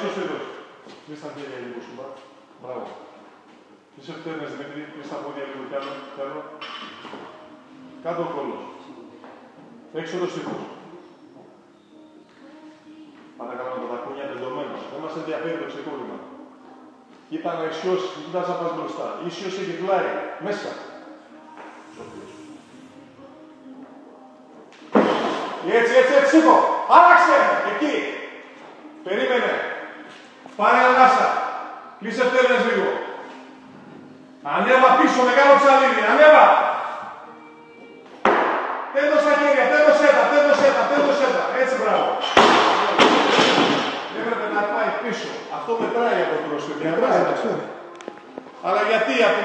σωστήρος. Κλείς τα χέρια λίγο σου, μπράβο. Κλείσε φτέρνες, Δημήτρη, κλείς τα πόδια λίγο κι άλλο, κάτω ο κόλλος. Έξω το στήθος. Παρακαλώ με τα τακούνια τεντωμένος. Δεν μας ενδιαφέρει το ξεκόλλημα. Κοίτα να ισιώσεις, μην κοιτάς να πας μπροστά. Ισιώσε και πλάι, μέσα. Έτσι, σήκω. Άραξε, εκεί. Περίμενε. Πάρε ανάσα. Κλείσε φτέρνες λίγο. Ανέβα πίσω, μεγάλο ψαλίδι, ανέβα. Τέντω στα χέρια, τέντωσέ τα. Έτσι, μπράβο. Έπρεπε να πάει πίσω. Αυτό μετράει από το προσφυγείο. Αλλά γιατί από